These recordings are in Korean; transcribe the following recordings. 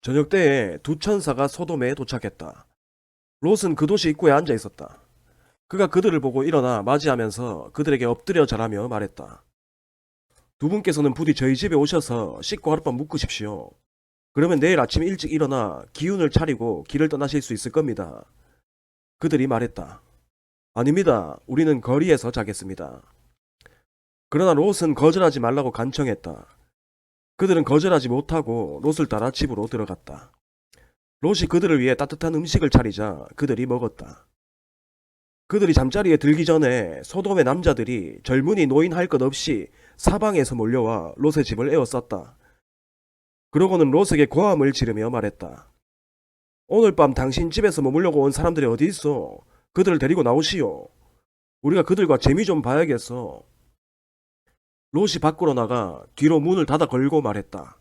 저녁 때에 두 천사가 소돔에 도착했다. 롯은 그 도시 입구에 앉아 있었다. 그가 그들을 보고 일어나 맞이하면서 그들에게 엎드려 절하며 말했다. 두 분께서는 부디 저희 집에 오셔서 씻고 하룻밤 묵으십시오. 그러면 내일 아침 일찍 일어나 기운을 차리고 길을 떠나실 수 있을 겁니다. 그들이 말했다. 아닙니다. 우리는 거리에서 자겠습니다. 그러나 롯은 거절하지 말라고 간청했다. 그들은 거절하지 못하고 롯을 따라 집으로 들어갔다. 롯이 그들을 위해 따뜻한 음식을 차리자 그들이 먹었다. 그들이 잠자리에 들기 전에 소돔의 남자들이 젊은이 노인 할 것 없이 사방에서 몰려와 롯의 집을 에워쌌다. 그러고는 롯에게 고함을 지르며 말했다. 오늘 밤 당신 집에서 머물려고 온 사람들이 어디 있어? 그들을 데리고 나오시오. 우리가 그들과 재미 좀 봐야겠어. 롯이 밖으로 나가 뒤로 문을 닫아 걸고 말했다.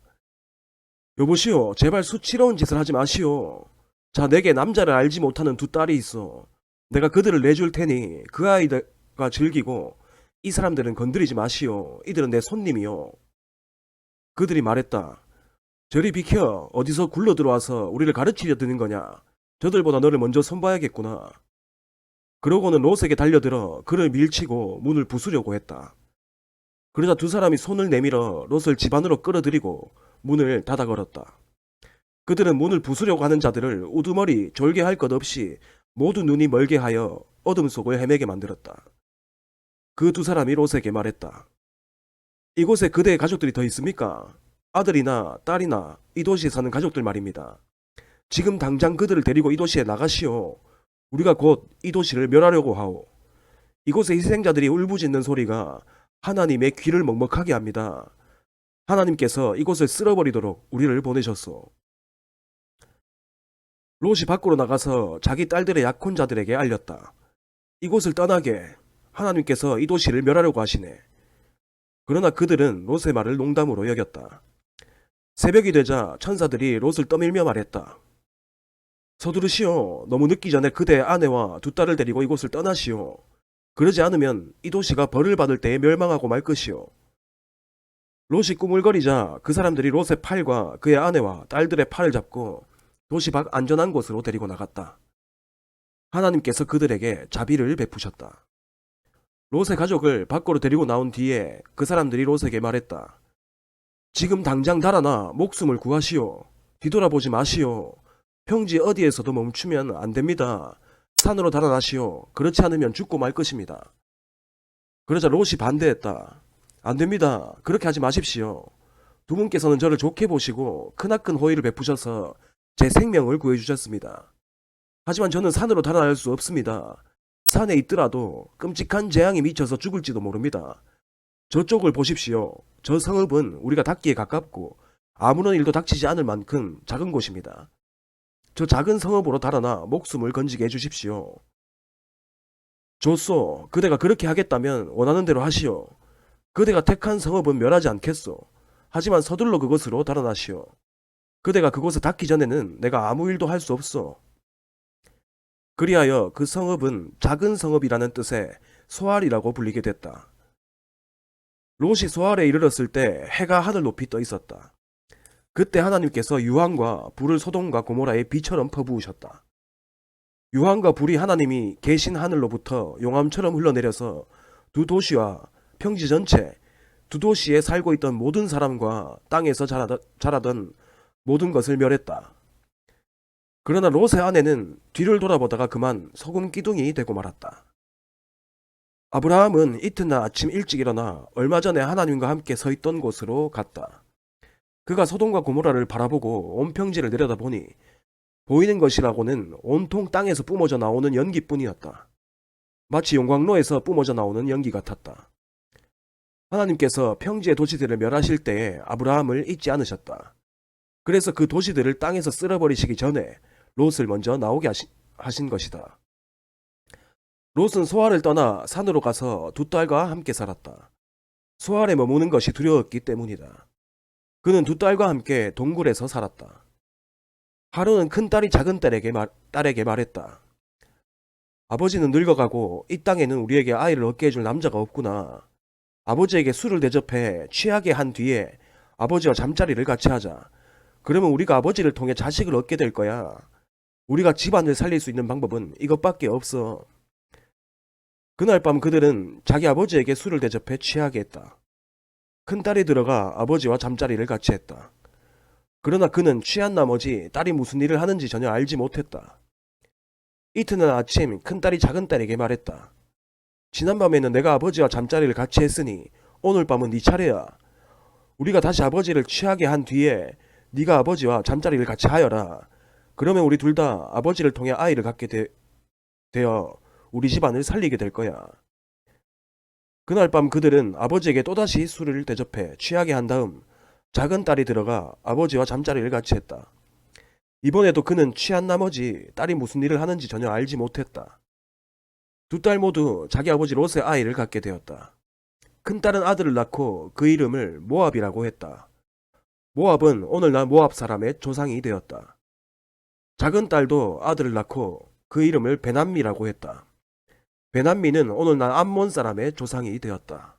여보시오, 제발 수치러운 짓을 하지 마시오. 자, 내게 남자를 알지 못하는 두 딸이 있어. 내가 그들을 내줄 테니 그 아이들과 즐기고 이 사람들은 건드리지 마시오. 이들은 내 손님이요. 그들이 말했다. 저리 비켜. 어디서 굴러 들어와서 우리를 가르치려 드는 거냐. 저들보다 너를 먼저 손봐야겠구나. 그러고는 롯에게 달려들어 그를 밀치고 문을 부수려고 했다. 그러자 두 사람이 손을 내밀어 롯을 집 안으로 끌어들이고 문을 닫아 걸었다. 그들은 문을 부수려고 하는 자들을 우두머리 졸개할 것 없이 모두 눈이 멀게 하여 어둠 속을 헤매게 만들었다. 그 두 사람이 롯에게 말했다. 이곳에 그대의 가족들이 더 있습니까? 아들이나 딸이나 이 도시에 사는 가족들 말입니다. 지금 당장 그들을 데리고 이 도시에 나가시오. 우리가 곧 이 도시를 멸하려고 하오. 이곳의 희생자들이 울부짖는 소리가 하나님의 귀를 먹먹하게 합니다. 하나님께서 이곳을 쓸어버리도록 우리를 보내셨소. 롯이 밖으로 나가서 자기 딸들의 약혼자들에게 알렸다. 이곳을 떠나게. 하나님께서 이 도시를 멸하려고 하시네. 그러나 그들은 롯의 말을 농담으로 여겼다. 새벽이 되자 천사들이 롯을 떠밀며 말했다. 서두르시오. 너무 늦기 전에 그대의 아내와 두 딸을 데리고 이곳을 떠나시오. 그러지 않으면 이 도시가 벌을 받을 때에 멸망하고 말 것이오. 롯이 꾸물거리자 그 사람들이 롯의 팔과 그의 아내와 딸들의 팔을 잡고 도시 밖 안전한 곳으로 데리고 나갔다. 하나님께서 그들에게 자비를 베푸셨다. 롯의 가족을 밖으로 데리고 나온 뒤에 그 사람들이 롯에게 말했다. 지금 당장 달아나 목숨을 구하시오. 뒤돌아보지 마시오. 평지 어디에서도 멈추면 안 됩니다. 산으로 달아나시오. 그렇지 않으면 죽고 말 것입니다. 그러자 롯이 반대했다. 안 됩니다. 그렇게 하지 마십시오. 두 분께서는 저를 좋게 보시고 크나큰 호의를 베푸셔서 제 생명을 구해주셨습니다. 하지만 저는 산으로 달아날 수 없습니다. 산에 있더라도 끔찍한 재앙이 미쳐서 죽을지도 모릅니다. 저쪽을 보십시오. 저 성읍은 우리가 닿기에 가깝고 아무런 일도 닥치지 않을 만큼 작은 곳입니다. 저 작은 성읍으로 달아나 목숨을 건지게 해주십시오. 좋소. 그대가 그렇게 하겠다면 원하는 대로 하시오. 그대가 택한 성읍은 멸하지 않겠소. 하지만 서둘러 그곳으로 달아나시오. 그대가 그곳에 닿기 전에는 내가 아무 일도 할 수 없소. 그리하여 그 성읍은 작은 성읍이라는 뜻의 소알이라고 불리게 됐다. 롯이 소알에 이르렀을 때 해가 하늘 높이 떠 있었다. 그때 하나님께서 유황과 불을 소돔과 고모라에 비처럼 퍼부으셨다. 유황과 불이 하나님이 계신 하늘로부터 용암처럼 흘러내려서 두 도시와 평지 전체, 두 도시에 살고 있던 모든 사람과 땅에서 자라던 모든 것을 멸했다. 그러나 롯의 아내는 뒤를 돌아보다가 그만 소금 기둥이 되고 말았다. 아브라함은 이튿날 아침 일찍 일어나 얼마 전에 하나님과 함께 서 있던 곳으로 갔다. 그가 소돔과 고모라를 바라보고 온 평지를 내려다보니 보이는 것이라고는 온통 땅에서 뿜어져 나오는 연기뿐이었다. 마치 용광로에서 뿜어져 나오는 연기 같았다. 하나님께서 평지의 도시들을 멸하실 때에 아브라함을 잊지 않으셨다. 그래서 그 도시들을 땅에서 쓸어버리시기 전에 롯을 먼저 나오게 하신 것이다. 롯은 소알을 떠나 산으로 가서 두 딸과 함께 살았다. 소알에 머무는 것이 두려웠기 때문이다. 그는 두 딸과 함께 동굴에서 살았다. 하루는 큰딸이 작은 딸에게 말했다. 아버지는 늙어가고 이 땅에는 우리에게 아이를 얻게 해줄 남자가 없구나. 아버지에게 술을 대접해 취하게 한 뒤에 아버지와 잠자리를 같이 하자. 그러면 우리가 아버지를 통해 자식을 얻게 될 거야. 우리가 집안을 살릴 수 있는 방법은 이것밖에 없어. 그날 밤 그들은 자기 아버지에게 술을 대접해 취하게 했다. 큰딸이 들어가 아버지와 잠자리를 같이 했다. 그러나 그는 취한 나머지 딸이 무슨 일을 하는지 전혀 알지 못했다. 이튿날 아침 큰딸이 작은딸에게 말했다. 지난밤에는 내가 아버지와 잠자리를 같이 했으니 오늘 밤은 네 차례야. 우리가 다시 아버지를 취하게 한 뒤에 네가 아버지와 잠자리를 같이 하여라. 그러면 우리 둘 다 아버지를 통해 아이를 갖게 되어 우리 집안을 살리게 될 거야. 그날 밤 그들은 아버지에게 또다시 술을 대접해 취하게 한 다음 작은 딸이 들어가 아버지와 잠자리를 같이 했다. 이번에도 그는 취한 나머지 딸이 무슨 일을 하는지 전혀 알지 못했다. 두 딸 모두 자기 아버지 롯의 아이를 갖게 되었다. 큰딸은 아들을 낳고 그 이름을 모압이라고 했다. 모압은 오늘날 모압 사람의 조상이 되었다. 작은 딸도 아들을 낳고 그 이름을 베남미라고 했다. 베남미는 오늘날 암몬 사람의 조상이 되었다.